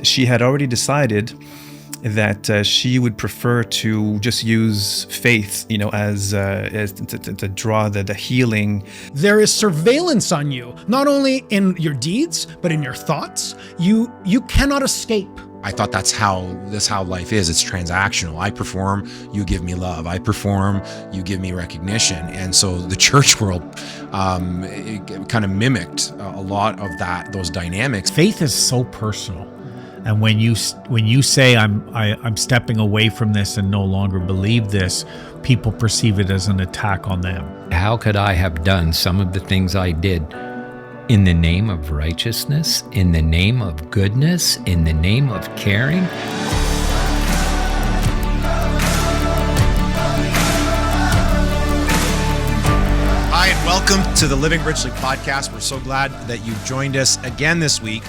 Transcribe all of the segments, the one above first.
She had already decided that she would prefer to just use faith, as to draw the healing. There is surveillance on you, not only in your deeds, but in your thoughts. You cannot escape. I thought that's how life is. It's transactional. I perform, you give me love. I perform, you give me recognition. And so the church world it kind of mimicked a lot of those dynamics. Faith is so personal. And when you say I'm stepping away from this and no longer believe this, people perceive it as an attack on them. How could I have done some of the things I did in the name of righteousness, in the name of goodness, in the name of caring? Hi, and welcome to the Living Richly podcast. We're so glad that you've joined us again this week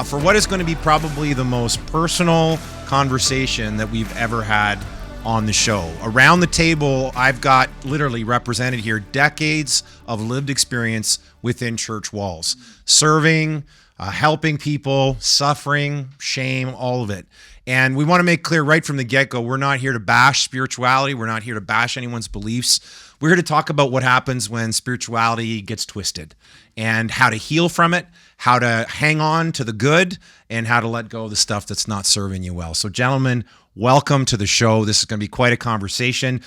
for what is going to be probably the most personal conversation that we've ever had on the show. Around the table, I've got literally represented here decades of lived experience within church walls, serving, helping people, suffering, shame, all of it. And we want to make clear right from the get-go, we're not here to bash spirituality. We're not here to bash anyone's beliefs. We're here to talk about what happens when spirituality gets twisted and how to heal from it, how to hang on to the good, and how to let go of the stuff that's not serving you well. So gentlemen, welcome to the show. This is going to be quite a conversation.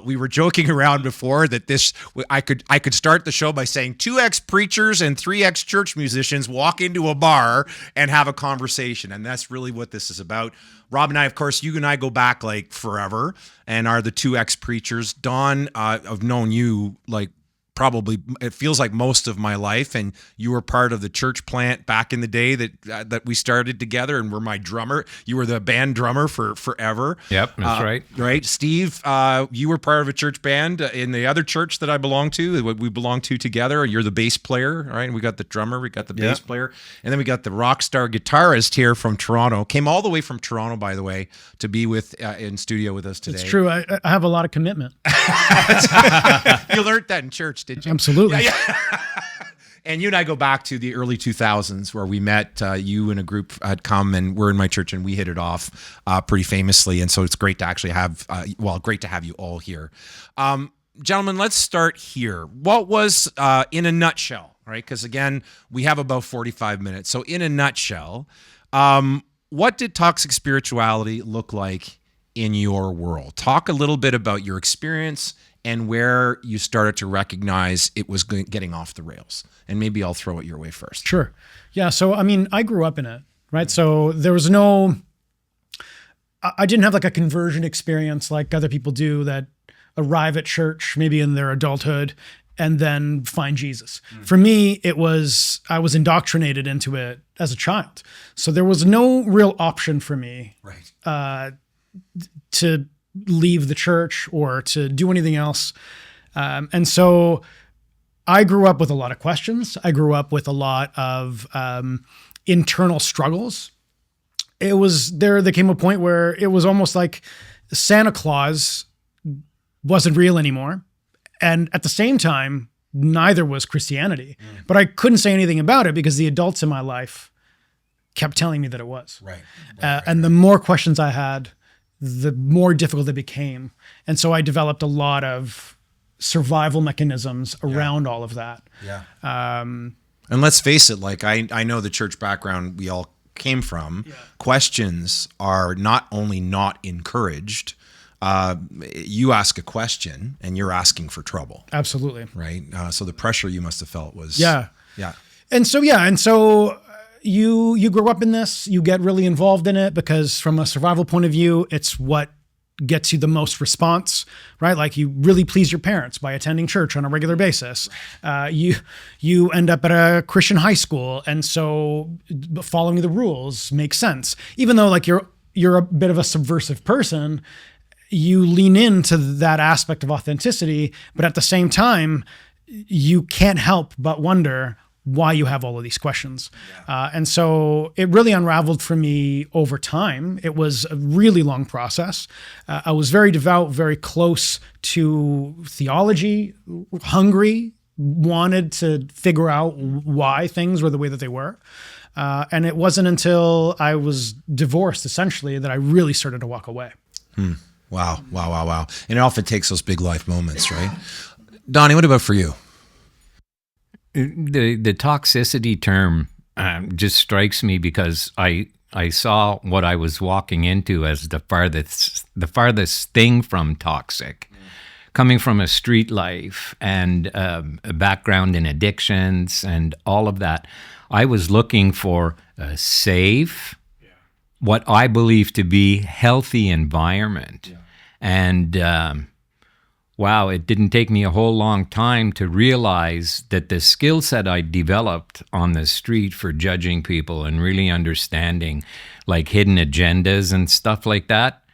We were joking around before that I could start the show by saying 2 ex-preachers and 3 ex-church musicians walk into a bar and have a conversation. And that's really what this is about. Rob and I, of course, you and I go back like forever and are the 2 ex-preachers. Don, I've known you like probably, it feels like most of my life, and you were part of the church plant back in the day that we started together, and were my drummer. You were the band drummer for forever. Yep, that's right. Right, Steve, you were part of a church band in the other church that I belong to. We belong to together. You're the bass player, right? And we got the drummer, we got the bass player, and then we got the rock star guitarist here from Toronto. Came all the way from Toronto, by the way, to be in studio with us today. It's true. I have a lot of commitment. You learned that in church, didn't you? Absolutely. Yeah. And you and I go back to the early 2000s where we met. You and a group had come and were in my church, and we hit it off pretty famously. And so it's great to actually have, great to have you all here. Gentlemen, let's start here. What was, in a nutshell, right? Because again, we have about 45 minutes. So in a nutshell, what did toxic spirituality look like in your world? Talk a little bit about your experience and where you started to recognize it was getting off the rails. And maybe I'll throw it your way first. Sure. Yeah. So, I grew up in it, right? So there was I didn't have like a conversion experience like other people do that arrive at church, maybe in their adulthood, and then find Jesus. For me, I was indoctrinated into it as a child. So there was no real option for me to leave the church or to do anything else. And so I grew up with a lot of questions. I grew up with a lot of internal struggles. There came a point where it was almost like Santa Claus wasn't real anymore. And at the same time, neither was Christianity. But I couldn't say anything about it because the adults in my life kept telling me that it was. And the more questions I had, the more difficult it became. And so I developed a lot of survival mechanisms around all of that. And let's face it, like I know the church background we all came from. Questions are not only not encouraged, you ask a question and you're asking for trouble. Absolutely. Right? So the pressure you must have felt was... Yeah. And so you grow up in this, you get really involved in it because from a survival point of view, it's what gets you the most response, right? Like you really please your parents by attending church on a regular basis. You end up at a Christian high school, and so following the rules makes sense. Even though like you're a bit of a subversive person, you lean into that aspect of authenticity, but at the same time, you can't help but wonder why you have all of these questions. And so it really unraveled for me over time. It was a really long process. I was very devout, very close to theology, hungry, wanted to figure out why things were the way that they were. And it wasn't until I was divorced, essentially, that I really started to walk away. Wow. And it often takes those big life moments, right? Donnie, what about for you? The toxicity term just strikes me because I saw what I was walking into as the farthest thing from toxic. Coming from a street life and a background in addictions and all of that, I was looking for a safe, what I believe to be healthy environment. And wow, it didn't take me a whole long time to realize that the skill set I developed on the street for judging people and really understanding like hidden agendas and stuff like that,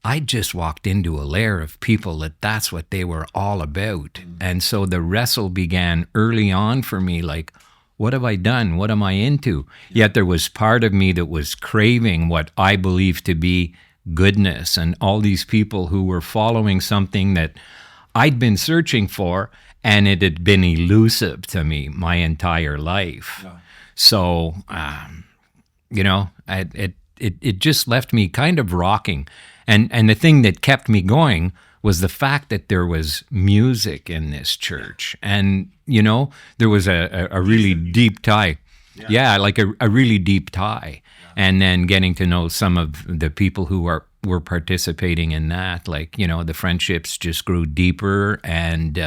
I just walked into a layer of people that's what they were all about. And so the wrestle began early on for me, like, what have I done? What am I into? Yet there was part of me that was craving what I believed to be goodness, and all these people who were following something that I'd been searching for, and it had been elusive to me my entire life. So, it just left me kind of rocking. And the thing that kept me going was the fact that there was music in this church. And, there was a really deep tie. Yeah, like a really deep tie. And then getting to know some of the people who were participating in that, like, the friendships just grew deeper, and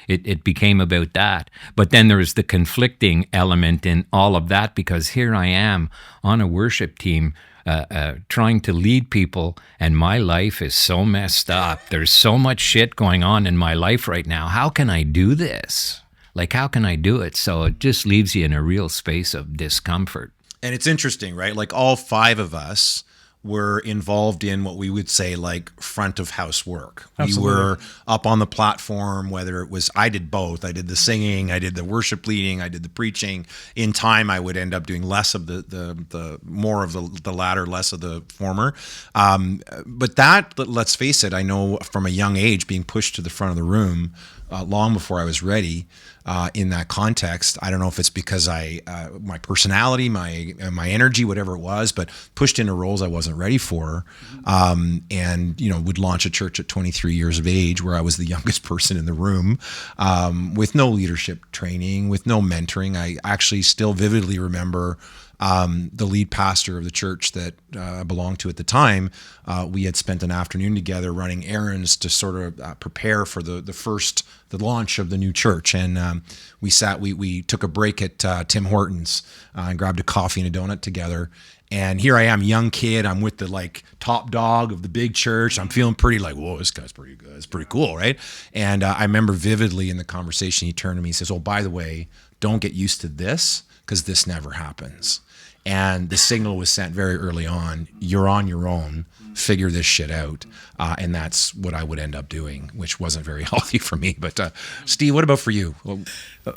it became about that. But then there was the conflicting element in all of that, because here I am on a worship team trying to lead people, and my life is so messed up. There's so much shit going on in my life right now. How can I do this? Like, how can I do it? So it just leaves you in a real space of discomfort. And it's interesting, right? Like all five of us were involved in what we would say like front of house work. Absolutely. We were up on the platform, whether it was, I did both. I did the singing, I did the worship leading, I did the preaching. In time, I would end up doing less of the more of the latter, less of the former. But that, let's face it, I know from a young age being pushed to the front of the room long before I was ready. In that context, I don't know if it's because my personality, my energy, whatever it was, but pushed into roles I wasn't ready for, and would launch a church at 23 years of age, where I was the youngest person in the room, with no leadership training, with no mentoring. I actually still vividly remember the lead pastor of the church that I belonged to at the time. We had spent an afternoon together running errands to sort of prepare for the launch of the new church. And we took a break at Tim Hortons and grabbed a coffee and a donut together. And here I am, young kid. I'm with the top dog of the big church. I'm feeling pretty like, whoa, this guy's pretty good. It's pretty cool, right? And I remember vividly in the conversation, he turned to me and says, "Oh, by the way, don't get used to this, because this never happens." And the signal was sent very early on. You're on your own. Figure this shit out. And that's what I would end up doing, which wasn't very healthy for me. But Steve, what about for you? Well,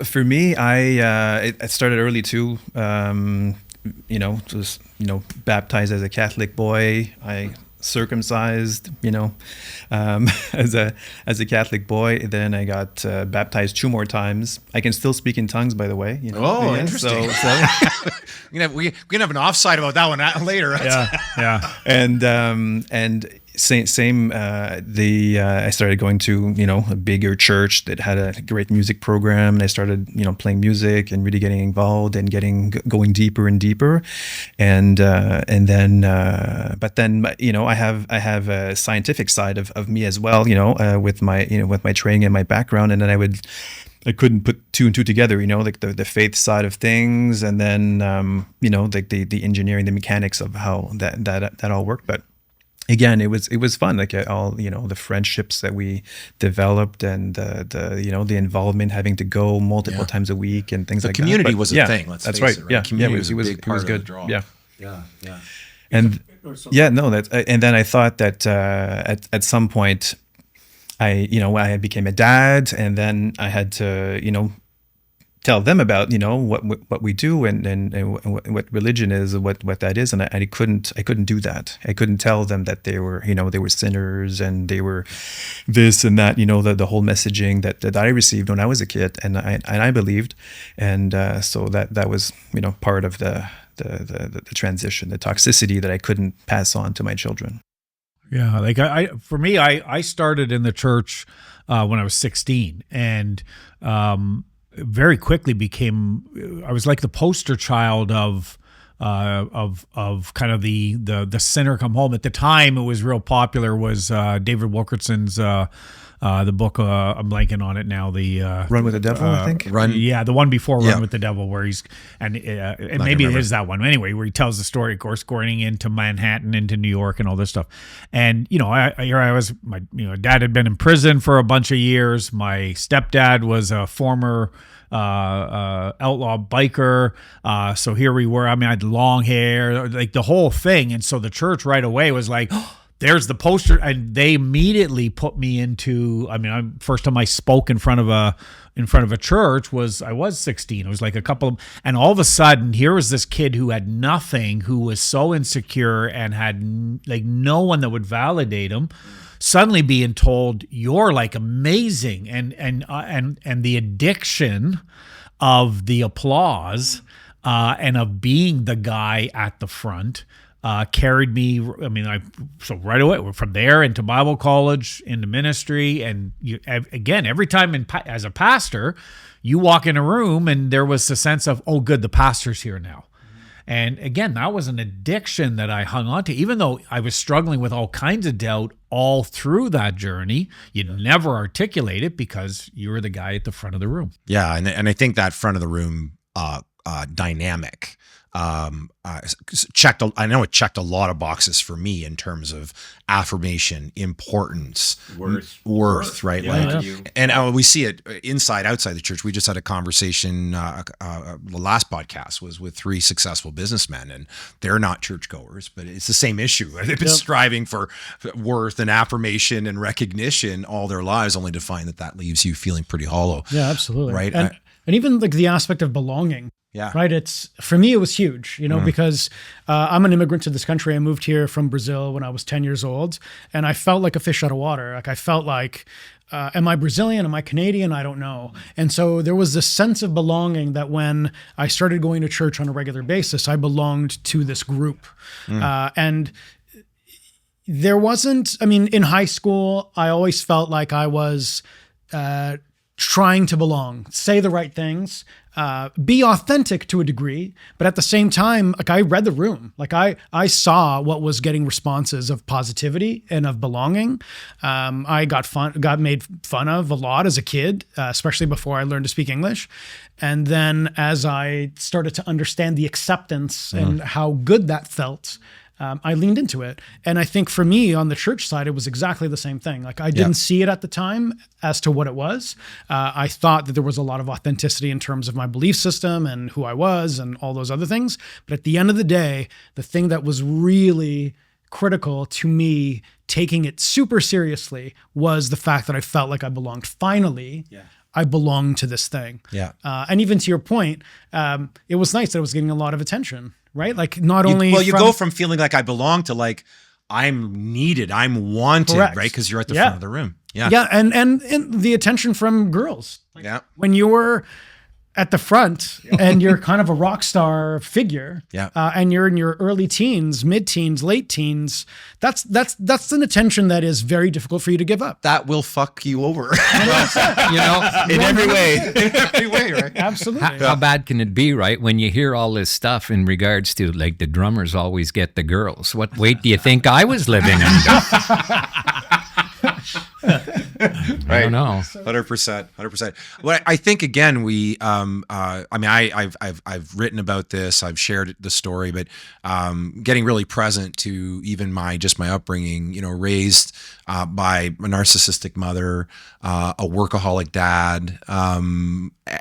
for me, I started early too. Was baptized as a Catholic boy. I circumcised, as a Catholic boy. Then I got baptized 2 more times. I can still speak in tongues, by the way. Oh, interesting. we can have an offside about that one later. Yeah. And same. I started going to a bigger church that had a great music program, and I started playing music and really getting involved and going deeper and deeper, and then I have a scientific side of me as well, with my training and my background, and then I couldn't put 2 and 2 together, like the faith side of things, and then like the engineering, the mechanics of how that all worked, but. Again, it was fun, like all the friendships that we developed, and the involvement, having to go multiple times a week and things like that. The community was a thing. Let's that's face right. it, right? Yeah, Community it was a big part of the draw. Yeah. And then I thought that at some point, I became a dad, and then I had to tell them about what we do and what religion is and what that is, and I couldn't do that. I couldn't tell them that they were sinners and they were this and that, the whole messaging that I received when I was a kid, and I believed, and so that was part of the transition, the toxicity that I couldn't pass on to my children. Yeah, like I started in the church when I was 16, and very quickly I was like the poster child of kind of the sinner come home. At the time, it was real popular. Was David Wilkerson's the book? I'm blanking on it now. The Run with the Devil, I think. Yeah, the one before Run with the Devil, where he's and maybe it is that one. Anyway, where he tells the story, of course, going into Manhattan, into New York, and all this stuff. And I was, my dad had been in prison for a bunch of years. My stepdad was a former outlaw biker. So here we were. I mean, I had long hair, like the whole thing. And so the church right away was like, oh, there's the poster. And they immediately put me into, first time I spoke in front of a church I was 16. It was like and all of a sudden here was this kid who had nothing, who was so insecure and had like no one that would validate him, suddenly being told you're like amazing, and the addiction of the applause and of being the guy at the front carried me. So right away from there into Bible college, into ministry, and again every time as a pastor, you walk in a room and there was a sense of, oh good, the pastor's here now. And again, that was an addiction that I hung on to, even though I was struggling with all kinds of doubt all through that journey. You never articulate it because you were the guy at the front of the room. Yeah, and I think that front of the room dynamic checked. I know it checked a lot of boxes for me in terms of affirmation, importance, worth, right? And we see it inside, outside the church. We just had a conversation. The last podcast was with 3 successful businessmen, and they're not churchgoers, but it's the same issue. They've been striving for worth and affirmation and recognition all their lives, only to find that leaves you feeling pretty hollow. Yeah, absolutely. Right. And even like the aspect of belonging. Yeah. Right. For me, it was huge, because I'm an immigrant to this country. I moved here from Brazil when I was 10 years old, and I felt like a fish out of water. Like I felt like, am I Brazilian? Am I Canadian? I don't know. And so there was this sense of belonging that when I started going to church on a regular basis, I belonged to this group. And there wasn't, in high school, I always felt like I was trying to belong, say the right things, be authentic to a degree, but at the same time, like I read the room. Like I saw what was getting responses of positivity and of belonging. I got made fun of a lot as a kid, especially before I learned to speak English. And then as I started to understand the acceptance and how good that felt, I leaned into it. And I think for me on the church side, it was exactly the same thing. Like I didn't see it at the time as to what it was. I thought that there was a lot of authenticity in terms of my belief system and who I was and all those other things. But at the end of the day, the thing that was really critical to me taking it super seriously was the fact that I felt like I belonged. Finally, I belonged to this thing. Yeah. And even to your point, it was nice that it was getting a lot of attention. Right? Like not only you go from feeling like I belong to like I'm needed, I'm wanted, correct, right? Because you're at the front of the room. Yeah. Yeah. And the attention from girls. Like when you were at the front and you're kind of a rock star figure, and you're in your early teens, mid-teens, late teens, that's an attention that is very difficult for you to give up. That will fuck you over. In every way. In every way, right? Absolutely. How bad can it be, right? When you hear all this stuff in regards to like the drummers always get the girls. What weight do you think I was living under? Right. I don't know. 100%. Well, I think again, we, I've written about this, I've shared the story, but getting really present to even my upbringing, raised by a narcissistic mother, a workaholic dad,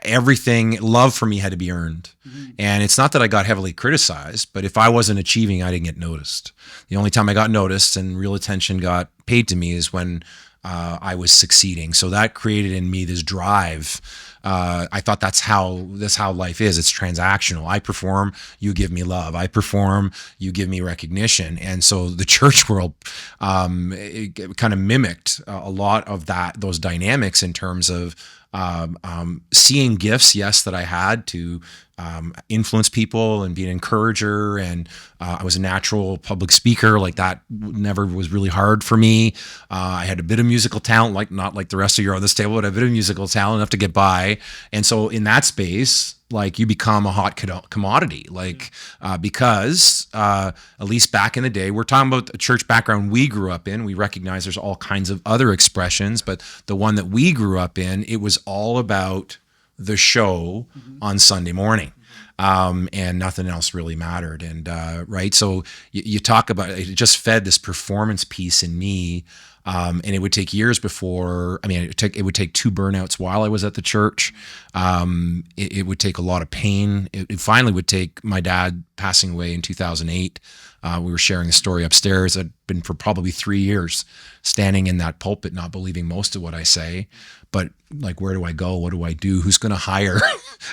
everything, love for me had to be earned. Mm-hmm. And it's not that I got heavily criticized, but if I wasn't achieving, I didn't get noticed. The only time I got noticed and real attention got paid to me is when I was succeeding. So that created in me this drive. I thought that's how life is. It's transactional. I perform, you give me love. I perform, you give me recognition. And so the church world it kind of mimicked a lot of those dynamics in terms of seeing gifts, yes, that I had to influence people and be an encourager. And I was a natural public speaker. Like that never was really hard for me. I had a bit of musical talent, not like the rest of you on this table, but a bit of musical talent enough to get by. And so in that space, like you become a hot commodity, because at least back in the day, we're talking about the church background we grew up in. We recognize there's all kinds of other expressions, but the one that we grew up in, it was all about the show on Sunday morning. And nothing else really mattered. And right. So you talk about it just fed this performance piece in me. And it would take years before, it would take 2 burnouts while I was at the church. It would take a lot of pain. It finally would take my dad passing away in 2008. We were sharing the story upstairs. I'd been for probably 3 years standing in that pulpit, not believing most of what I say, but like, where do I go? What do I do? Who's going to hire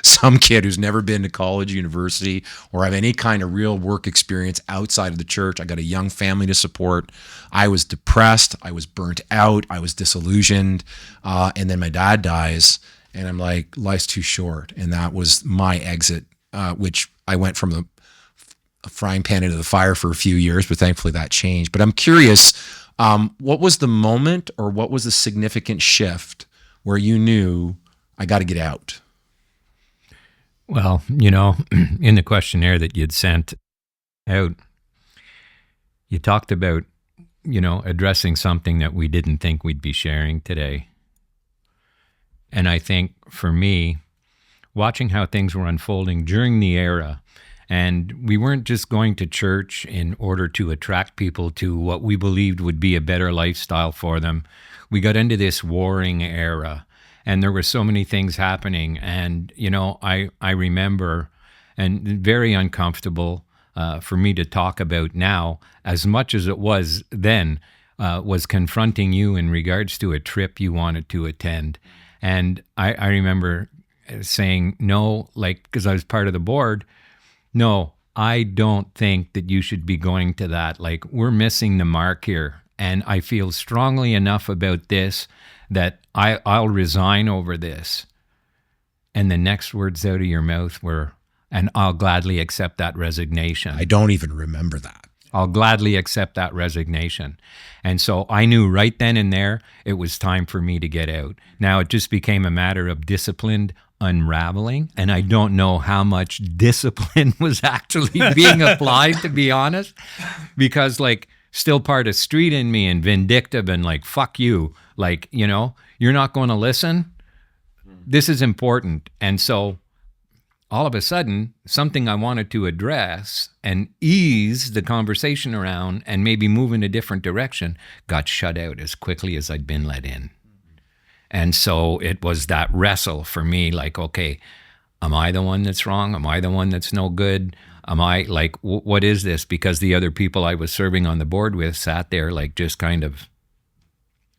some kid who's never been to college, university, or have any kind of real work experience outside of the church? I got a young family to support. I was depressed. I was burnt out. I was disillusioned. And then my dad dies, and I'm like, life's too short. And that was my exit, which I went from the frying pan into the fire for a few years, but thankfully that changed. But I'm curious, what was the moment, or what was the significant shift where you knew I got to get out? Well, in the questionnaire that you'd sent out, you talked about, addressing something that we didn't think we'd be sharing today. And I think for me, watching how things were unfolding during the era, and we weren't just going to church in order to attract people to what we believed would be a better lifestyle for them. We got into this warring era, and there were so many things happening. And, I remember, and very uncomfortable for me to talk about now, as much as it was then, was confronting you in regards to a trip you wanted to attend. And I remember saying, no, because I was part of the board, no, I don't think that you should be going to that. We're missing the mark here. And I feel strongly enough about this that I'll resign over this. And the next words out of your mouth were, and I'll gladly accept that resignation. I don't even remember that. I'll gladly accept that resignation. And so I knew right then and there it was time for me to get out. Now it just became a matter of disciplined unraveling, and I don't know how much discipline was actually being applied, to be honest, because still part of street in me and vindictive and fuck you, you're not going to listen. This is important. And so all of a sudden, something I wanted to address and ease the conversation around and maybe move in a different direction got shut out as quickly as I'd been let in. And so it was that wrestle for me, okay, am I the one that's wrong? Am I the one that's no good? Am I what is this? Because the other people I was serving on the board with sat there just kind of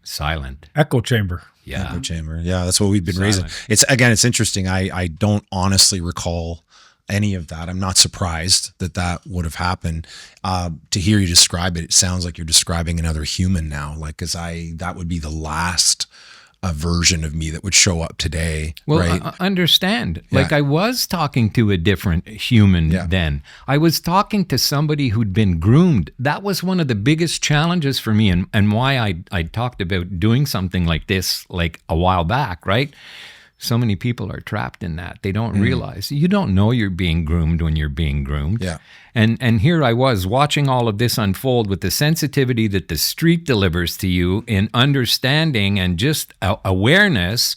silent. Echo chamber. Yeah. Echo chamber. Yeah, that's what we've been raising. It's interesting. I don't honestly recall any of that. I'm not surprised that would have happened. To hear you describe it, it sounds like you're describing another human now. That would be the last a version of me that would show up today. Well, right? Understand. I was talking to a different human then. I was talking to somebody who'd been groomed. That was one of the biggest challenges for me, and why I talked about doing something like this a while back, right? So many people are trapped in that. They don't realize. You don't know you're being groomed when you're being groomed. Yeah. And here I was watching all of this unfold with the sensitivity that the street delivers to you in understanding and just awareness,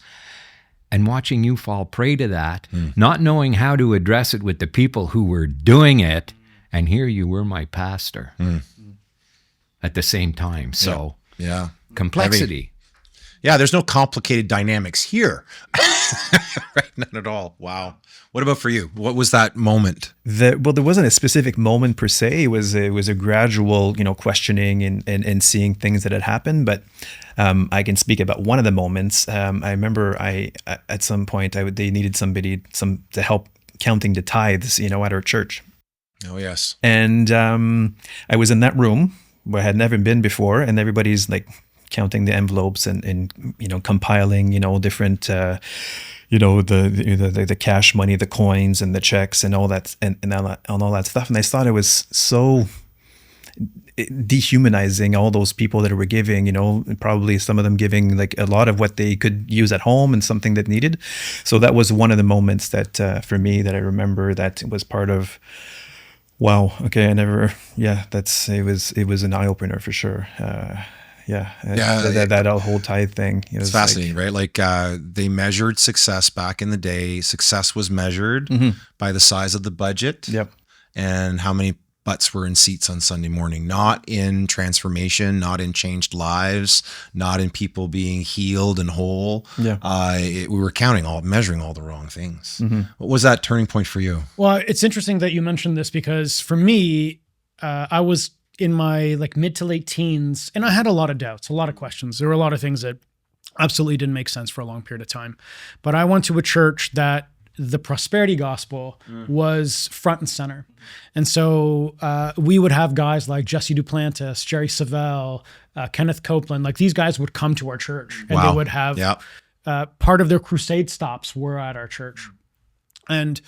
and watching you fall prey to that, not knowing how to address it with the people who were doing it. And here you were, my pastor, at the same time. So yeah. complexity. Heavy. Yeah, there's no complicated dynamics here. Right, none at all. Wow. What about for you? What was that moment? There wasn't a specific moment per se. It was a gradual, questioning and seeing things that had happened. But I can speak about one of the moments. I remember at some point they needed somebody to help counting the tithes, at our church. Oh yes. And I was in that room where I had never been before, and everybody's like counting the envelopes and compiling different. The cash money, the coins and the checks and all that and all that stuff. And I thought it was so dehumanizing, all those people that were giving, probably some of them giving like a lot of what they could use at home and something that needed. So that was one of the moments that for me that I remember that was part of, wow, okay, it was an eye opener for sure. That whole tithe thing. It's fascinating, right? Like they measured success back in the day. Success was measured by the size of the budget and how many butts were in seats on Sunday morning, not in transformation, not in changed lives, not in people being healed and whole. We were measuring all the wrong things. What was that turning point for you? Well, it's interesting that you mentioned this because for me, I was in my mid to late teens, and I had a lot of doubts, a lot of questions. There were a lot of things that absolutely didn't make sense for a long period of time. But I went to a church that the prosperity gospel was front and center. And so we would have guys like Jesse Duplantis, Jerry Savelle, Kenneth Copeland, like these guys would come to our church and they would have part of their crusade stops were at our church. And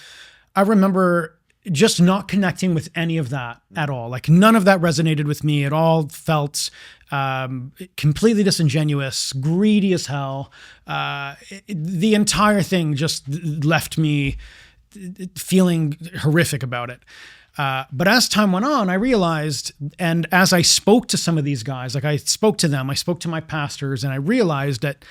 I remember just not connecting with any of that at all. Like none of that resonated with me. It all felt completely disingenuous, greedy as hell. The entire thing just left me feeling horrific about it. But as time went on, I realized, and as I spoke to some of these guys, like I spoke to them, I spoke to my pastors, and I realized that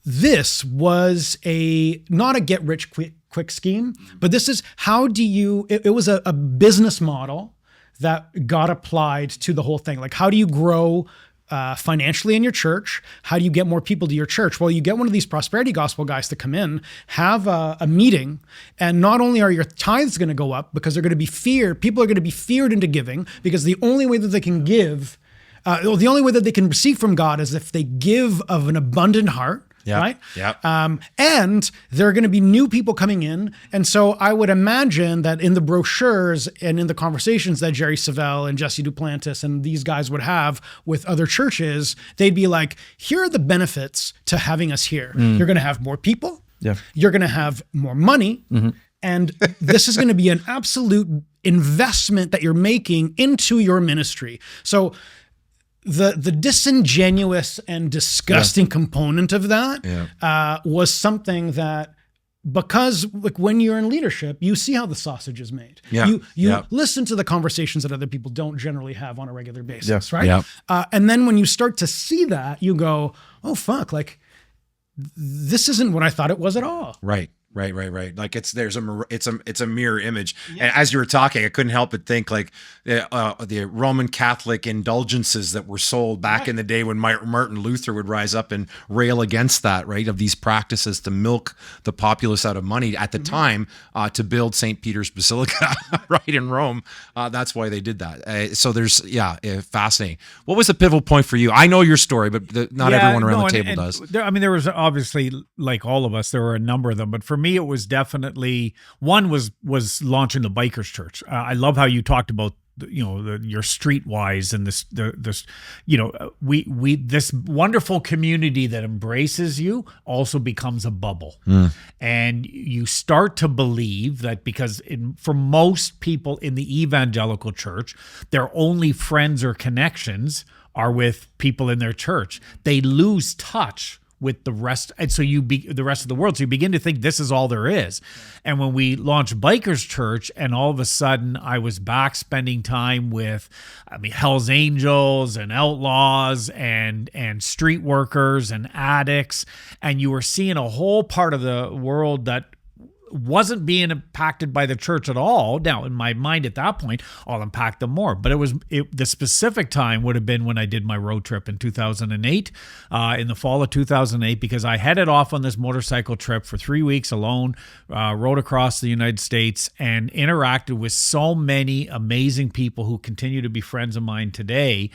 this was not a get rich quick scheme, but this is it was a business model that got applied to the whole thing. Like, how do you grow financially in your church? How do you get more people to your church? Well, you get one of these prosperity gospel guys to come in, have a meeting, and not only are your tithes going to go up because they're going to be people are going to be feared into giving, because the only way that they can give, the only way that they can receive from God is if they give of an abundant heart. Right? Yeah. And there are going to be new people coming in. And so I would imagine that in the brochures and in the conversations that Jerry Savelle and Jesse Duplantis and these guys would have with other churches, they'd be like, here are the benefits to having us here. You're going to have more people. Yeah. You're going to have more money. And this is going to be an absolute investment that you're making into your ministry. So the disingenuous and disgusting component of that was something that, because like when you're in leadership, you see how the sausage is made. You listen to the conversations that other people don't generally have on a regular basis, right? And then when you start to see that, you go, oh fuck, like this isn't what I thought it was at all. Right. Like it's a mirror image. And as you were talking, I couldn't help but think like the Roman Catholic indulgences that were sold back in the day when Martin Luther would rise up and rail against that, right? Of these practices to milk the populace out of money at the time to build St. Peter's Basilica, right, in Rome. That's why they did that. So there's, fascinating. What was the pivotal point for you? I know your story, but not everyone around the table does. There was obviously, like all of us, there were a number of them, but for me, it was definitely one was launching the Bikers Church. I love how you talked about your streetwise and this this wonderful community that embraces you also becomes a bubble, and you start to believe that because for most people in the evangelical church, their only friends or connections are with people in their church. They lose touch with the rest, and so the rest of the world. So you begin to think this is all there is. And when we launched Bikers Church, and all of a sudden I was back spending time with, Hell's Angels and outlaws and street workers and addicts, and you were seeing a whole part of the world that wasn't being impacted by the church at all. Now, in my mind at that point, I'll unpack them more. But the specific time would have been when I did my road trip in 2008, in the fall of 2008, because I headed off on this motorcycle trip for 3 weeks alone, rode across the United States, and interacted with so many amazing people who continue to be friends of mine today.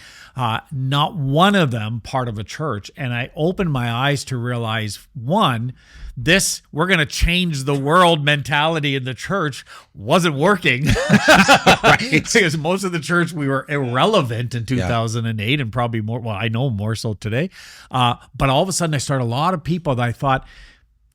Not one of them part of a church. And I opened my eyes to realize, one, this we're going to change the world mentality in the church wasn't working. Right? Because most of the church, we were irrelevant in 2008 and probably more, well, I know more so today. But all of a sudden I started a lot of people that I thought,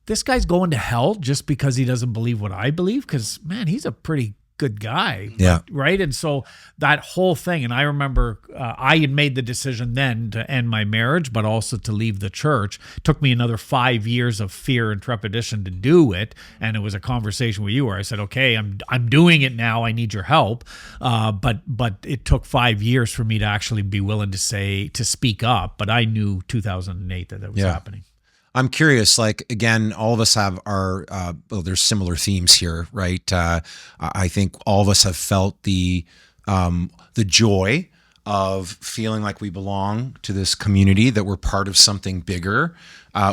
this guy's going to hell just because he doesn't believe what I believe. Because, man, he's a pretty good guy. Yeah. Right. And so that whole thing, and I remember I had made the decision then to end my marriage, but also to leave the church. It took me another 5 years of fear and trepidation to do it. And it was a conversation with you where I said, okay, I'm doing it now. I need your help. But it took 5 years for me to actually be willing to speak up. But I knew 2008 that was happening. I'm curious, like, again, all of us have our, there's similar themes here, right? I think all of us have felt the joy of feeling like we belong to this community, that we're part of something bigger.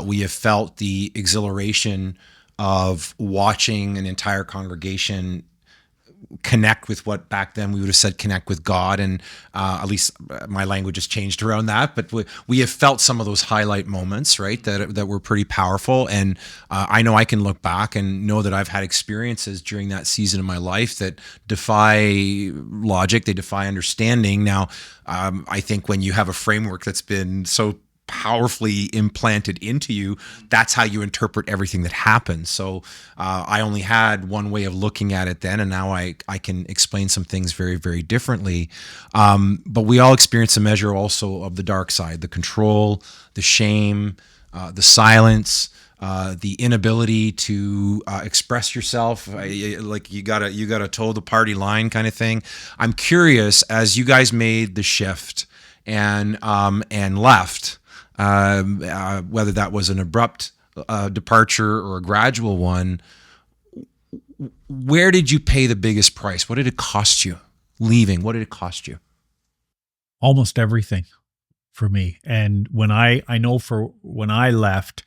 We have felt the exhilaration of watching an entire congregation connect with what back then we would have said connect with God, and at least my language has changed around that, but we have felt some of those highlight moments, right, that were pretty powerful. And I know I can look back and know that I've had experiences during that season of my life that defy logic, they defy understanding. Now, I think when you have a framework that's been so powerfully implanted into you, that's how you interpret everything that happens. So I only had one way of looking at it then, and now I can explain some things very, very differently. But we all experience a measure also of the dark side, the control, the shame, the silence, the inability to express yourself, like you gotta toe the party line kind of thing. I'm curious, as you guys made the shift and left, whether that was an abrupt departure or a gradual one, where did you pay the biggest price? What did it cost you leaving? What did it cost you? Almost everything for me. And when I know for when I left,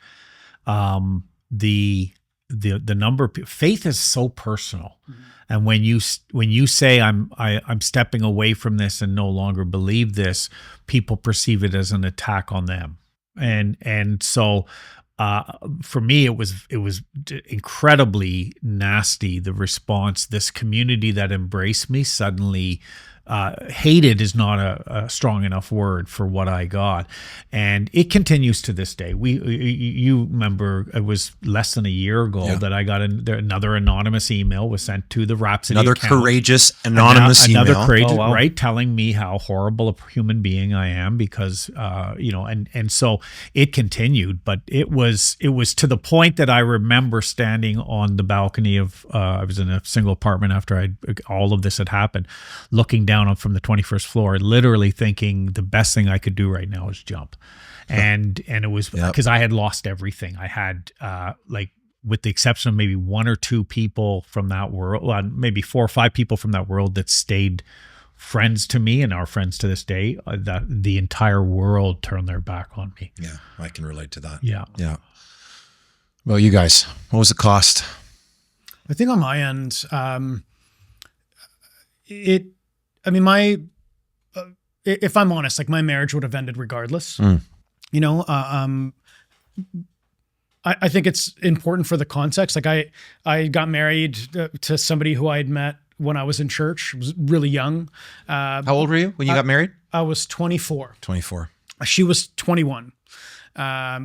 the number of faith is so personal. Mm-hmm. And when you say I'm stepping away from this and no longer believe this, people perceive it as an attack on them. And so for me, it was incredibly nasty, the response. This community that embraced me suddenly hated is not a strong enough word for what I got, and it continues to this day. You remember it was less than a year ago that I got another anonymous email was sent to the Rhapsody account. Courageous anonymous email, another courageous, right, telling me how horrible a human being I am because and so it continued, but it was to the point that I remember standing on the balcony of I was in a single apartment after all of this had happened, looking down from the 21st floor, literally thinking the best thing I could do right now is jump. And it was because I had lost everything. I had like, with the exception of maybe one or two people from that world, maybe 4 or 5 people from that world that stayed friends to me and are friends to this day, that the entire world turned their back on me. Yeah, I can relate to that. Yeah. Well, you guys, what was the cost? I think on my end, if I'm honest, like my marriage would have ended regardless. You know, I think it's important for the context. Like I got married to somebody who I had met when I was in church. I was really young. How old were you when you got married? I was 24. 24. She was 21.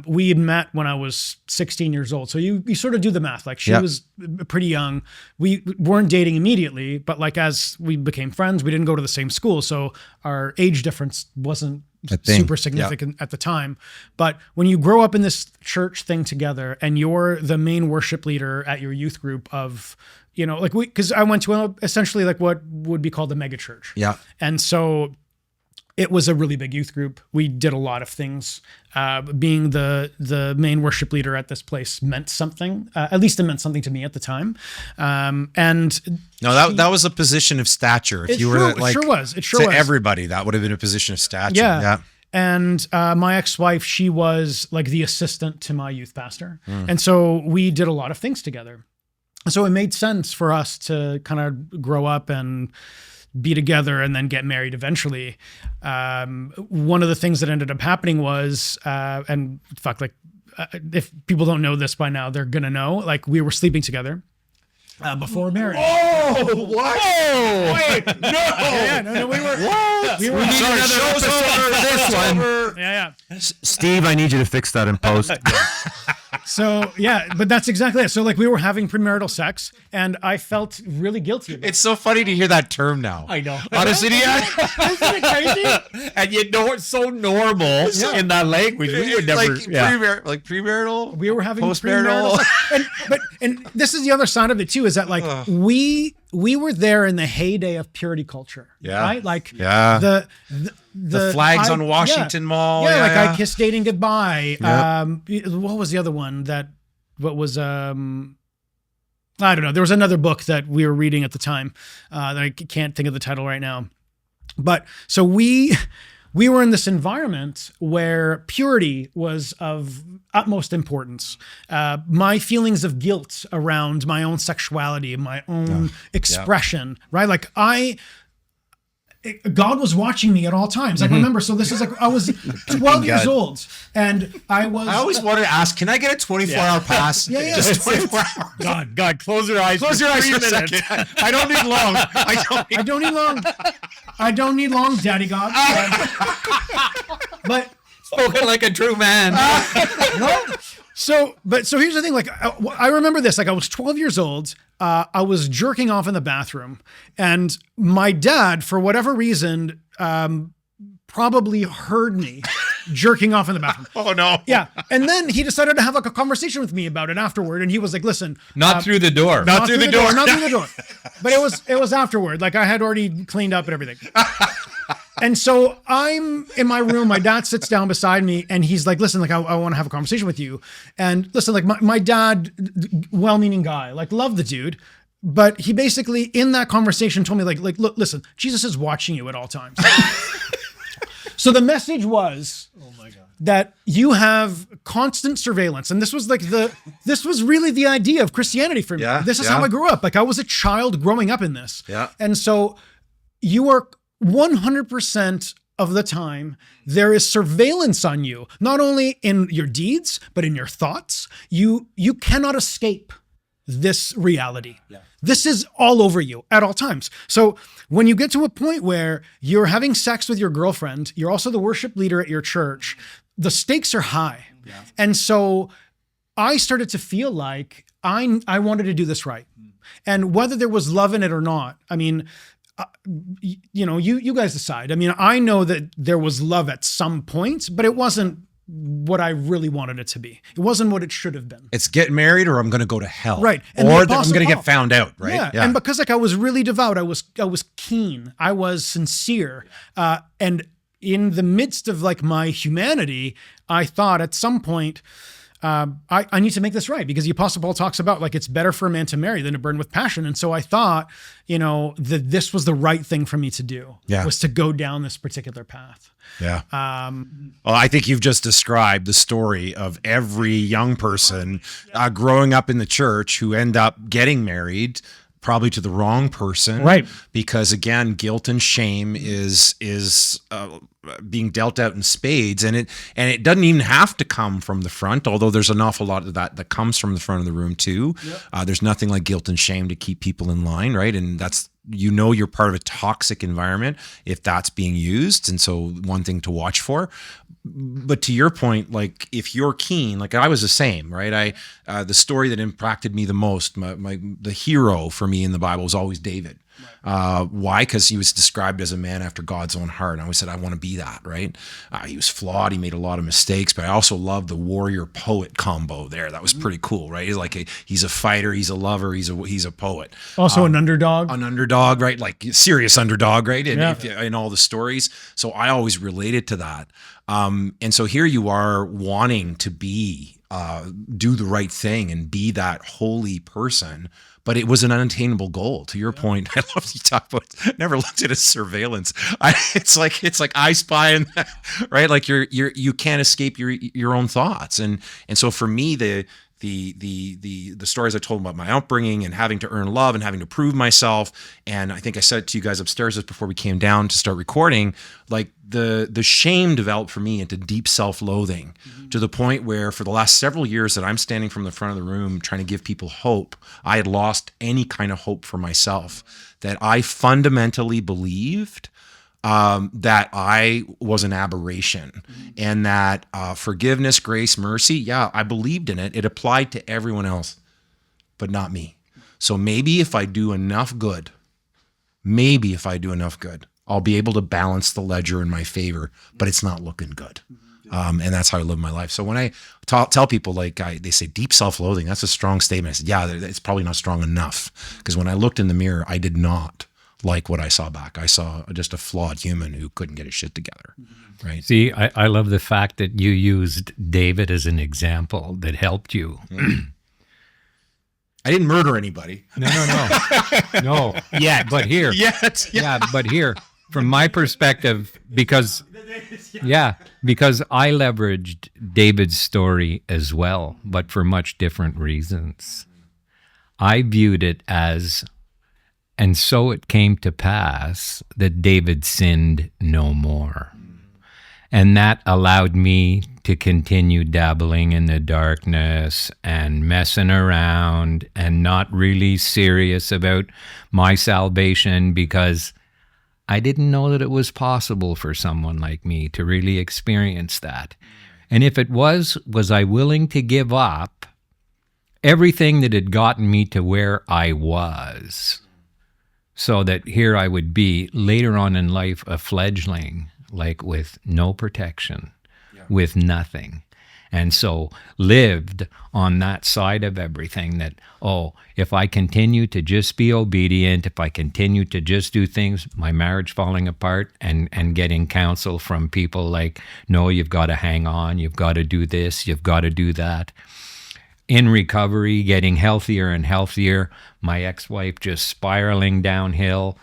We had met when I was 16 years old. So you sort of do the math. Like she was pretty young. We weren't dating immediately, but like as we became friends, we didn't go to the same school. So our age difference wasn't super significant at the time. But when you grow up in this church thing together and you're the main worship leader at your youth group of, you know, like because I went to essentially like what would be called a mega church. Yeah. And so it was a really big youth group. We did a lot of things. Being the main worship leader at this place meant something. At least it meant something to me at the time. And no, that was a position of stature. If it you sure, were like, it sure was. It sure to was. everybody, that would have been a position of stature. Yeah. And my ex-wife, she was like the assistant to my youth pastor. And so we did a lot of things together. So it made sense for us to kind of grow up and be together and then get married eventually. One of the things that ended up happening was, if people don't know this by now, they're going to know, like we were sleeping together. Before marriage. Oh, what? Oh, Wait, no. No, we were. What? We were. Show's over. This one. Yeah. Steve, I need you to fix that in post. So yeah, but that's exactly it. So like we were having premarital sex, and I felt really guilty about it. It's so funny to hear that term now. I know. Honestly, yeah. Isn't it crazy? And you know it's so normal in that language. We would never. Like premarital. We were having Postmarital. premarital sex. And this is the other side of it too, is that like we were there in the heyday of purity culture. Yeah. Right? Like the flags on Washington Mall. Yeah, Yeah, I kissed dating goodbye. What was the other one I don't know. There was another book that we were reading at the time that I can't think of the title right now. But so we were in this environment where purity was of utmost importance. My feelings of guilt around my own sexuality, my own expression, right? Like God was watching me at all times. I remember, so this is like, I was 12 years old and I always wanted to ask, can I get a 24-hour pass? Yeah. Just 24 hours. God, close your eyes. Close your eyes for a second. I don't need long. I don't need long. I don't need long, Daddy God. But spoken like a true man. So here's the thing. Like, I remember this. Like, I was 12 years old. I was jerking off in the bathroom, and my dad, for whatever reason, probably heard me jerking off in the bathroom. Oh no. Yeah, and then he decided to have like a conversation with me about it afterward, and he was like, "Listen, Not through the door. Not through the door. not through the door." But it was afterward. Like I had already cleaned up and everything. And so I'm in my room, my dad sits down beside me and he's like, listen, like I want to have a conversation with you. And listen, like my dad, well-meaning guy, like love the dude. But he basically in that conversation told me like, look, listen, Jesus is watching you at all times. So the message was that you have constant surveillance. And this was like this was really the idea of Christianity for me. Yeah, This is how I grew up. Like I was a child growing up in this. Yeah. And so you are 100% of the time, there is surveillance on you, not only in your deeds, but in your thoughts. You cannot escape this reality. Yeah. This is all over you at all times. So when you get to a point where you're having sex with your girlfriend, you're also the worship leader at your church, the stakes are high. Yeah. And so I started to feel like I wanted to do this right. And whether there was love in it or not, I mean, you guys decide. I mean, I know that there was love at some point, but it wasn't what I really wanted it to be. It wasn't what it should have been. It's get married or I'm going to go to hell. Right. And or I'm going to get found out, right? Yeah. And because like I was really devout, I was keen, I was sincere. And in the midst of like my humanity, I thought at some point, I need to make this right, because the Apostle Paul talks about like it's better for a man to marry than to burn with passion. And so I thought, that this was the right thing for me to do, was to go down this particular path. Yeah. Well, I think you've just described the story of every young person growing up in the church who end up getting married, probably to the wrong person, right? Because again, guilt and shame is being dealt out in spades, and it doesn't even have to come from the front, although there's an awful lot of that comes from the front of the room too. Yep. There's nothing like guilt and shame to keep people in line, right? And that's, you're part of a toxic environment if that's being used, and so one thing to watch for. But to your point, like if you're keen, like I was the same, right? The story that impacted me the most, the hero for me in the Bible was always David. Why? Because he was described as a man after God's own heart. And I always said, I want to be that, right? He was flawed. He made a lot of mistakes, but I also loved the warrior poet combo there. That was pretty cool, right? He's like he's a fighter, he's a lover, he's a poet. Also an underdog. An underdog, right? Like serious underdog, right? In all the stories. So I always related to that. And so here you are wanting to do the right thing and be that holy person, but it was an unattainable goal. To your point, I love you talk about never looked at it as surveillance. It's like I spy, and right, like you can't escape your own thoughts, and so for me the stories I told about my upbringing and having to earn love and having to prove myself, and I think I said to you guys upstairs just before we came down to start recording, like the shame developed for me into deep self-loathing, to the point where for the last several years that I'm standing from the front of the room trying to give people hope, I had lost any kind of hope for myself, that I fundamentally believed that I was an aberration, and that forgiveness, grace, mercy, I believed in it. It applied to everyone else, but not me. So maybe if I do enough good, I'll be able to balance the ledger in my favor, but it's not looking good. And that's how I live my life. So when I tell people, they say deep self-loathing, that's a strong statement. I said, yeah, it's probably not strong enough, because when I looked in the mirror, I did not like what I saw back. I saw just a flawed human who couldn't get his shit together, right? See, I love the fact that you used David as an example that helped you. I didn't murder anybody. No. Yeah, but here. Yeah, but here, from my perspective, because I leveraged David's story as well, but for much different reasons. I viewed it as, and so it came to pass that David sinned no more. And that allowed me to continue dabbling in the darkness and messing around and not really serious about my salvation, because I didn't know that it was possible for someone like me to really experience that. And if it was I willing to give up everything that had gotten me to where I was, so that here I would be later on in life, a fledgling, like with no protection, with nothing. And so lived on that side of everything, that, if I continue to just be obedient, if I continue to just do things, my marriage falling apart, and getting counsel from people like, no, you've got to hang on, you've got to do this, you've got to do that. In recovery, getting healthier and healthier, my ex-wife just spiraling downhill,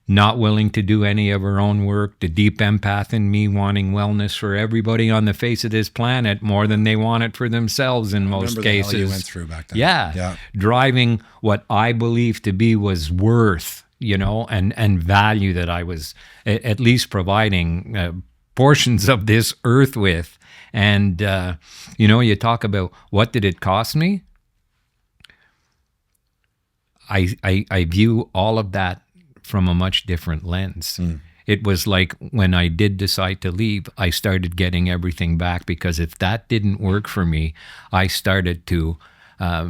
not willing to do any of her own work, the deep empath in me wanting wellness for everybody on the face of this planet more than they want it for themselves in most cases. The hell you went through back then. Yeah. Driving what I believed to be was worth, and value that I was at least providing portions of this earth with. And, you talk about what did it cost me? I view all of that from a much different lens. It was like when I did decide to leave, I started getting everything back, because if that didn't work for me, I started to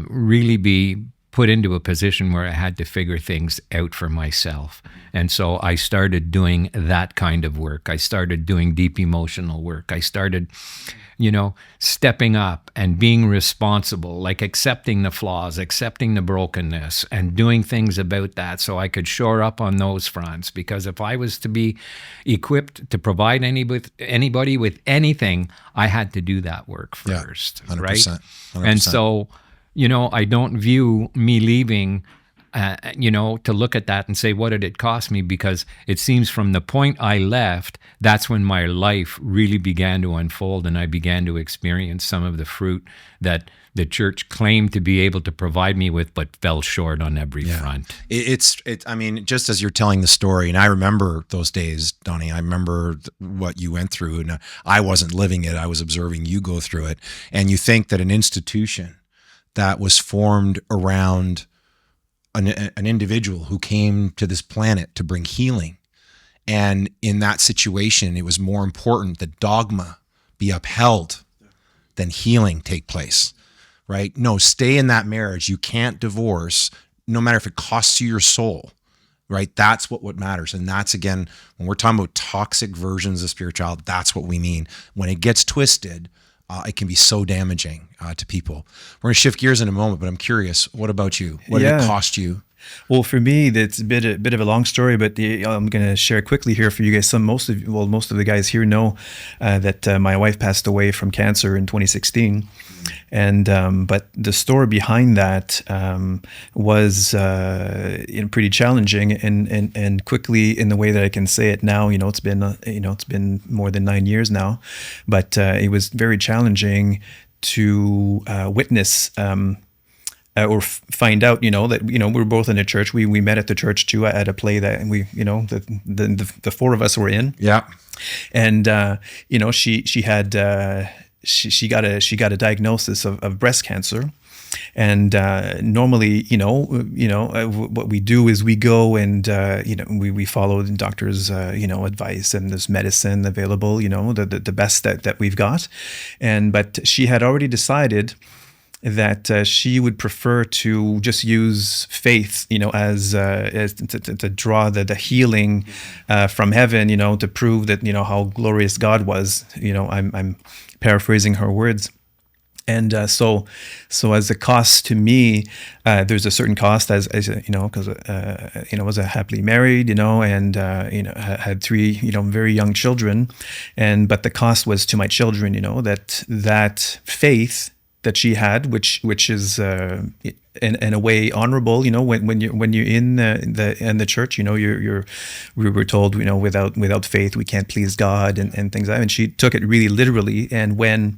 really be put into a position where I had to figure things out for myself. And so I started doing that kind of work. I started doing deep emotional work. I started, stepping up and being responsible, like accepting the flaws, accepting the brokenness, and doing things about that so I could shore up on those fronts. Because if I was to be equipped to provide anybody with anything, I had to do that work first, 100%, right? 100%. And so, I don't view me leaving, to look at that and say, what did it cost me? Because it seems from the point I left, that's when my life really began to unfold, and I began to experience some of the fruit that the church claimed to be able to provide me with, but fell short on every front. I mean, just as you're telling the story, and I remember those days, Donnie, I remember what you went through, and I wasn't living it. I was observing you go through it. And you think that an institution that was formed around an individual who came to this planet to bring healing, and in that situation, it was more important that dogma be upheld than healing take place, right? No, stay in that marriage. You can't divorce, no matter if it costs you your soul. right? That's what matters. And that's, again, when we're talking about toxic versions of spirituality, that's what we mean. When it gets twisted, it can be so damaging to people. We're going to shift gears in a moment, but I'm curious, what about you? What did it cost you? Well, for me, that's a bit of a long story, but I'm going to share quickly here for you guys. Most of the guys here know that my wife passed away from cancer in 2016, and but the story behind that was pretty challenging, and quickly, in the way that I can say it now. It's been more than 9 years now, but it was very challenging to witness. Or find out, that we're both in a church. We met at the church too at a play that we, the four of us were in. Yeah, and she got a diagnosis of breast cancer, and normally, what we do is we go and we follow the doctor's advice, and there's medicine available, the best that we've got, but she had already decided that she would prefer to just use faith, as to draw the healing from heaven, to prove that how glorious God was. I'm paraphrasing her words. And so as a cost to me, there's a certain cost as because was happily married, and had 3 very young children, but the cost was to my children, that faith that she had, which is in a way honorable, when you're in the church, we were told, without faith we can't please God, and things like that. And she took it really literally. And when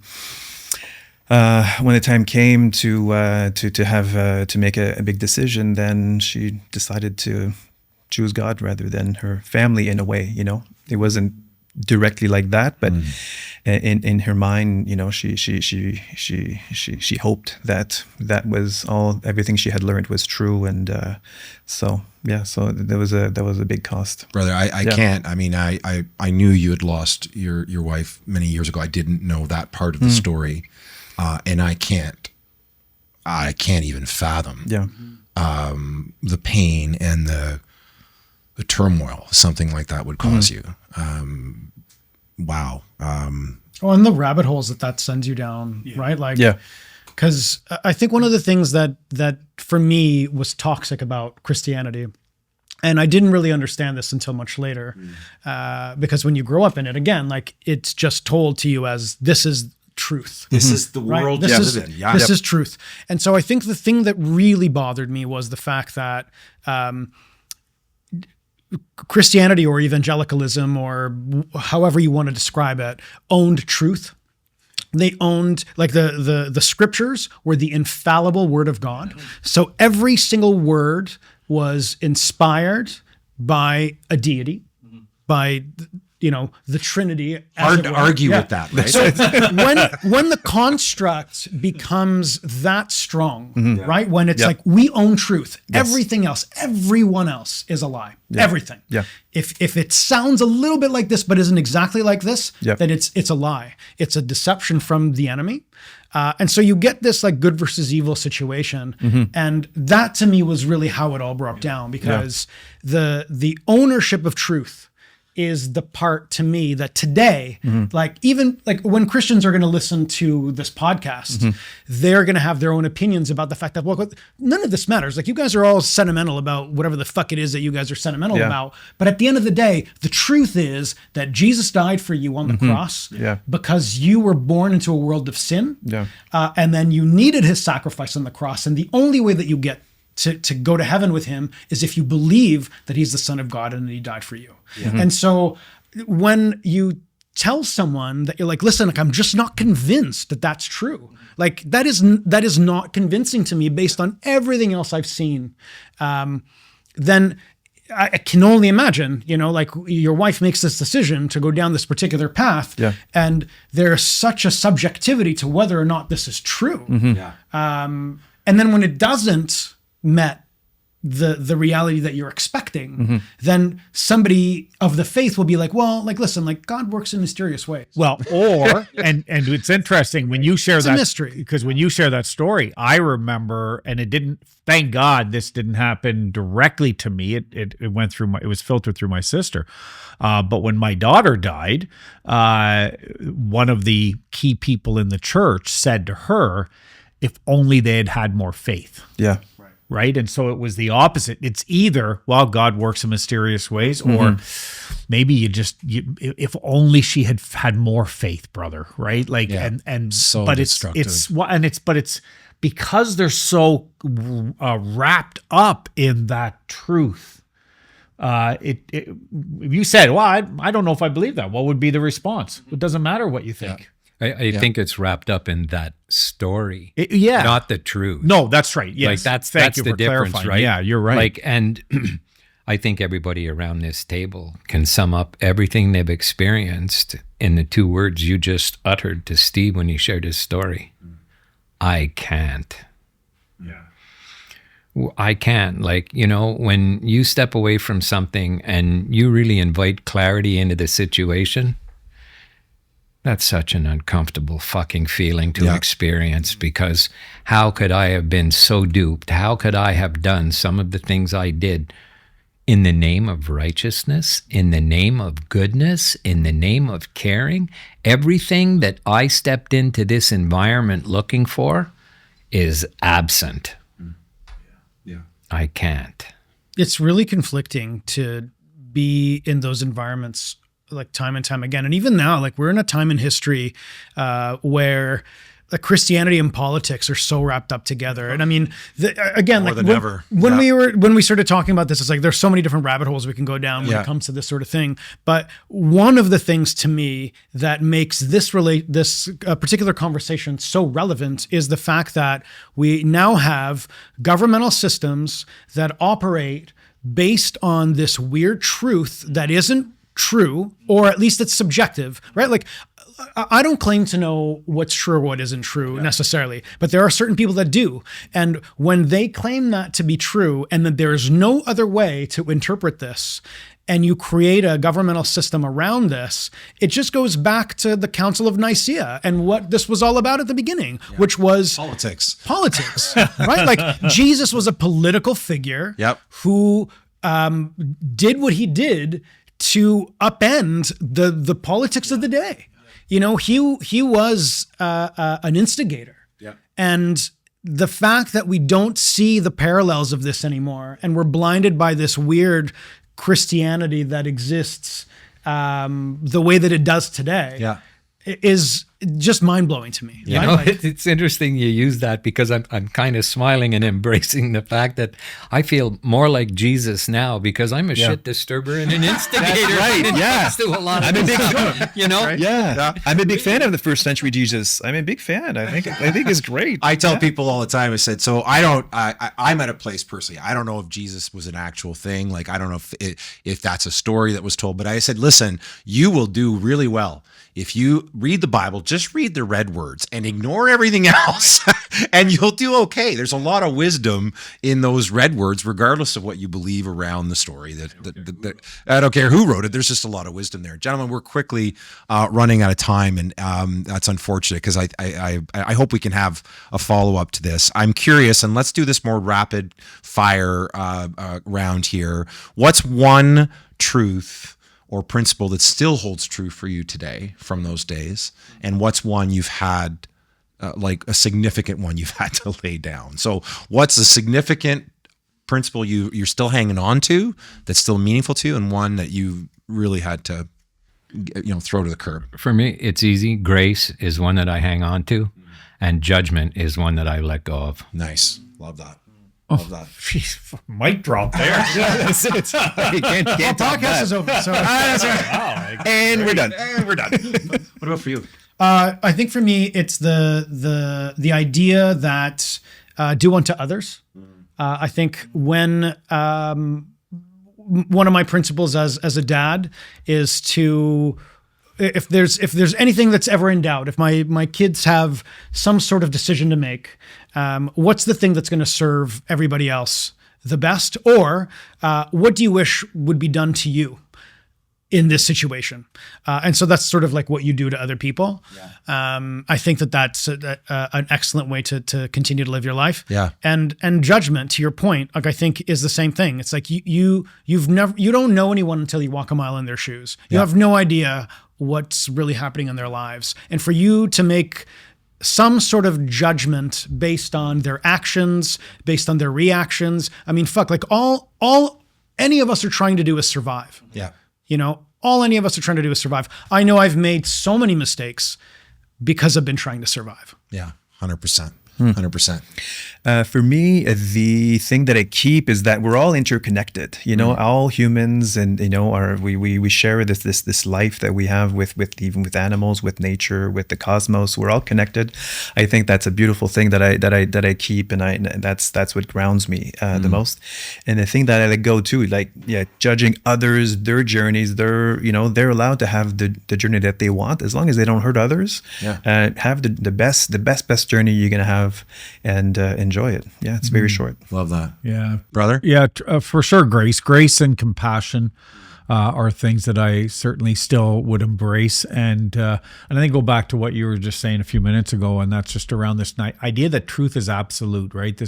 the time came to have to make a big decision, then she decided to choose God rather than her family. In a way, it wasn't directly like that, but in her mind, she hoped that was everything she had learned was true, and so there was a big cost. Brother, I can't. I mean, I knew you had lost your wife many years ago. I didn't know that part of the story, and I can't even fathom the pain and the turmoil something like that would cause you. Wow. And the rabbit holes that sends you down, right? Like, because I think one of the things that for me was toxic about Christianity, and I didn't really understand this until much later, because when you grow up in it, again, like it's just told to you as this is truth. This is the world you live in. This is truth. And so I think the thing that really bothered me was the fact that Christianity or evangelicalism, or however you want to describe it, owned truth. They owned, like, the scriptures were the infallible word of God. So every single word was inspired by a deity, by the Trinity. Hard to argue with that, right? So when the construct becomes that strong, right? When it's like we own truth, everything else, everyone else is a lie. Everything. Yeah. If it sounds a little bit like this but isn't exactly like this, then it's a lie. It's a deception from the enemy. And so you get this like good versus evil situation. And that to me was really how it all broke down, because the ownership of truth is the part to me that today, like even like when Christians are going to listen to this podcast, they're going to have their own opinions about the fact that, well, none of this matters. Like, you guys are all sentimental about whatever the fuck it is that you guys are sentimental about. But at the end of the day, the truth is that Jesus died for you on the cross because you were born into a world of sin. And then you needed his sacrifice on the cross. And the only way that you get to go to heaven with him is if you believe that he's the Son of God and that he died for you. And so when you tell someone that you're like, listen, like, I'm just not convinced that that's true. Like, that is not convincing to me based on everything else I've seen. Then I can only imagine, like, your wife makes this decision to go down this particular path, and there's such a subjectivity to whether or not this is true. And then when it doesn't the reality that you're expecting, then somebody of the faith will be like, well, like, listen, like God works in mysterious ways. Well, or and it's interesting when you share It's a that mystery. because when you share that story, I remember, and it didn't. Thank God this didn't happen directly to me. It went through it was filtered through my sister. But when my daughter died, one of the key people in the church said to her, "If only they had had more faith." Yeah. Right. And so it was the opposite. It's either, well, God works in mysterious ways, or maybe if only she had had more faith, brother. Right. Like, and So but destructive. it's because they're so wrapped up in that truth. If you said, well, I don't know if I believe that, what would be the response? It doesn't matter what you think. I think it's wrapped up in that story, Yeah. not the truth. No, that's right. Yes. Like that's Thank you the for difference, clarifying. right? Yeah, you're right. Like, and I think everybody around this table can sum up everything they've experienced in the two words you just uttered to Steve when he shared his story. I can't. I can't. Like, when you step away from something and you really invite clarity into the situation, that's such an uncomfortable fucking feeling to experience, because how could I have been so duped? How could I have done some of the things I did in the name of righteousness, in the name of goodness, in the name of caring? Everything that I stepped into this environment looking for is absent. I can't. It's really conflicting to be in those environments like time and time again. And even now, like we're in a time in history where like Christianity and politics are so wrapped up together. And I mean, again, More like than ever. when we started talking about this, it's like there's so many different rabbit holes we can go down when it comes to this sort of thing. But one of the things to me that makes this particular conversation so relevant is the fact that we now have governmental systems that operate based on this weird truth that isn't true, or at least it's subjective, right? Like, I don't claim to know what's true or what isn't true necessarily, but there are certain people that do. And when they claim that to be true and that there is no other way to interpret this, and you create a governmental system around this, it just goes back to the Council of Nicaea and what this was all about at the beginning, which was Politics, right? Like Jesus was a political figure who did what he did to upend the politics of the day. He was an instigator. And the fact that we don't see the parallels of this anymore, and we're blinded by this weird Christianity that exists the way that it does today, is just mind-blowing to me. It's interesting you use that, because I'm kind of smiling and embracing the fact that I feel more like Jesus now, because I'm a shit disturber and an instigator. That's right. Yeah. To a lot of I'm a big stuff, fan. I'm a big fan of the first century Jesus. I'm a big fan. I think it's great. I tell people all the time, I said, so I'm at a place personally, I don't know if Jesus was an actual thing. Like, I don't know if that's a story that was told, but I said, listen, you will do really well if you read the Bible, just read the red words and ignore everything else, and you'll do okay. There's a lot of wisdom in those red words, regardless of what you believe around the story. That I don't care who wrote it. There's just a lot of wisdom there. Gentlemen, we're quickly running out of time, and that's unfortunate, because I hope we can have a follow-up to this. I'm curious, and let's do this more rapid fire round here. What's one truth or principle that still holds true for you today from those days? And what's one you've had, like a significant one you've had to lay down? So what's a significant principle you're still hanging on to that's still meaningful to you, and one that you really had to throw to the curb? For me, it's easy. Grace is one that I hang on to, and judgment is one that I let go of. Nice. Love that. Love that. Jeez, mic drop there. That's it. You can't top Podcast that. is over. Sorry. And we're done. What about for you? I think for me, it's the idea that do unto others. I think when one of my principles as a dad is to, if there's anything that's ever in doubt, if my kids have some sort of decision to make, what's the thing that's going to serve everybody else the best? Or what do you wish would be done to you in this situation? And so that's sort of like what you do to other people. I think that's an excellent way to continue to live your life. And judgment, to your point, like I think is the same thing. It's like you don't know anyone until you walk a mile in their shoes. You have no idea what's really happening in their lives. And for you to make some sort of judgment based on their actions, based on their reactions. I mean, like all any of us are trying to do is survive. All any of us are trying to do is survive. I know I've made so many mistakes because I've been trying to survive. 100%. 100%. For me, the thing that I keep is that we're all interconnected. All humans, and we share this life that we have with even with animals, with nature, with the cosmos. We're all connected. I think that's a beautiful thing that I keep, and that's what grounds me the most. And the thing that I let go too, judging others, their journeys. They're allowed to have the journey that they want as long as they don't hurt others. Have the best journey you're gonna have. And enjoy it. It's very short. Love that. Brother. For sure. Grace and compassion are things that I certainly still would embrace. And I think go back to what you were just saying a few minutes ago, and that's just around this idea that truth is absolute, right?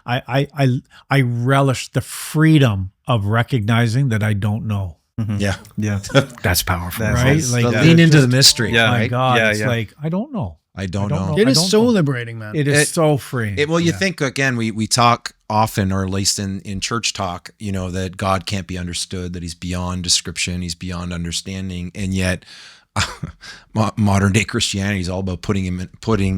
I relish the freedom of recognizing that I don't know. That's powerful, right? Lean into the mystery. My God, it's like I don't know. I don't know. It is so liberating, man. It is so freeing. You think, again, we talk often, or at least in church talk, that God can't be understood, that he's beyond description, he's beyond understanding. And yet modern day Christianity is all about putting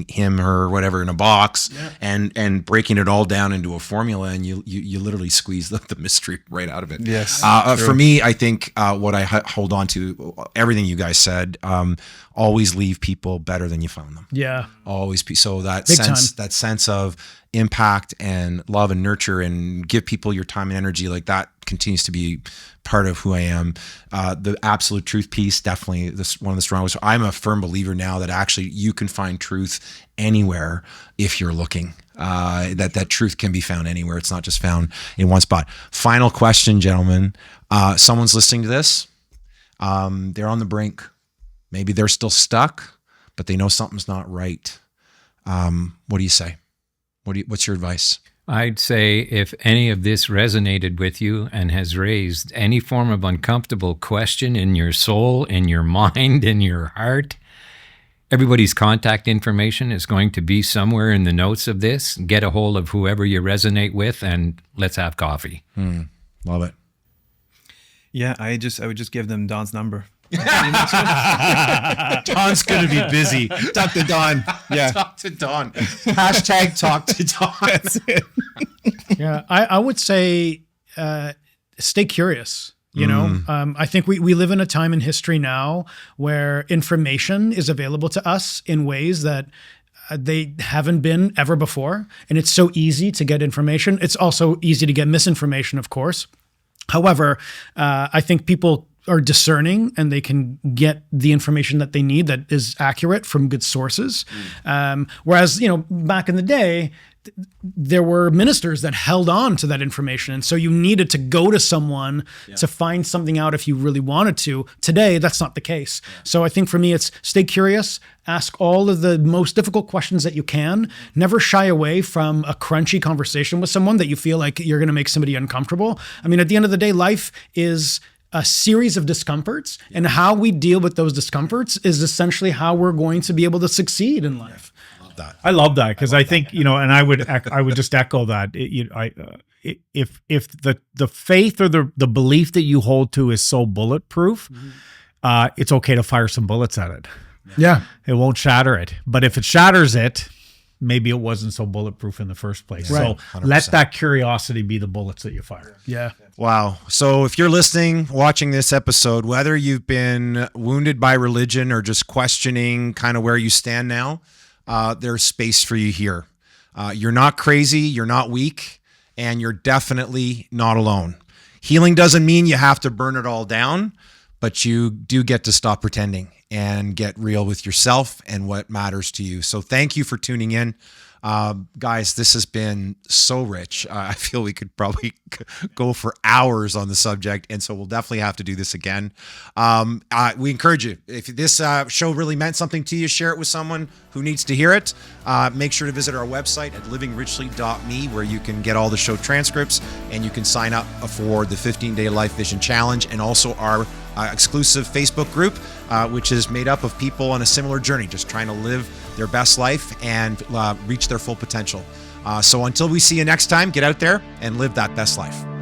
him, her, whatever in a box and breaking it all down into a formula. And you literally squeeze the mystery right out of it. For me, I think what I hold on to, everything you guys said, always leave people better than you found them. Always be. So that sense of impact and love and nurture, and give people your time and energy, like that continues to be part of who I am. The absolute truth piece, definitely one of the strongest. I'm a firm believer now that actually you can find truth anywhere if you're looking. That truth can be found anywhere. It's not just found in one spot. Final question, gentlemen. Someone's listening to this. They're on the brink. Maybe they're still stuck, but they know something's not right. What do you say? What's your advice? I'd say if any of this resonated with you and has raised any form of uncomfortable question in your soul, in your mind, in your heart, everybody's contact information is going to be somewhere in the notes of this. Get a hold of whoever you resonate with, and let's have coffee. Love it. I would just give them Don's number. Don's gonna be busy. Talk to Don. Talk to Don. Hashtag talk to Don. That's it. I would say stay curious. I think we live in a time in history now where information is available to us in ways that they haven't been ever before. And it's so easy to get information. It's also easy to get misinformation, of course. However, I think people are discerning and they can get the information that they need that is accurate from good sources. Whereas, back in the day, there were ministers that held on to that information. And so you needed to go to someone to find something out if you really wanted to. Today, that's not the case. So I think for me, it's stay curious, ask all of the most difficult questions that you can, never shy away from a crunchy conversation with someone that you feel like you're going to make somebody uncomfortable. I mean, at the end of the day, life is a series of discomforts, and how we deal with those discomforts is essentially how we're going to be able to succeed in life. I love that because I think, and I would just echo that. If the faith or the belief that you hold to is so bulletproof, it's okay to fire some bullets at it. It won't shatter it. But if it shatters it, maybe it wasn't so bulletproof in the first place. Right. So let that curiosity be the bullets that you fire. Wow. So if you're listening, watching this episode, whether you've been wounded by religion or just questioning kind of where you stand now, there's space for you here. You're not crazy, you're not weak, and you're definitely not alone. Healing doesn't mean you have to burn it all down, but you do get to stop pretending and get real with yourself and what matters to you. So thank you for tuning in. Guys, this has been so rich. I feel we could probably go for hours on the subject, and so we'll definitely have to do this again. We encourage you, if this show really meant something to you, share it with someone who needs to hear it. Make sure to visit our website at livingrichley.me, where you can get all the show transcripts, and you can sign up for the 15-day Life Vision Challenge, and also our exclusive Facebook group, which is made up of people on a similar journey, just trying to live their best life and reach their full potential. So until we see you next time, get out there and live that best life.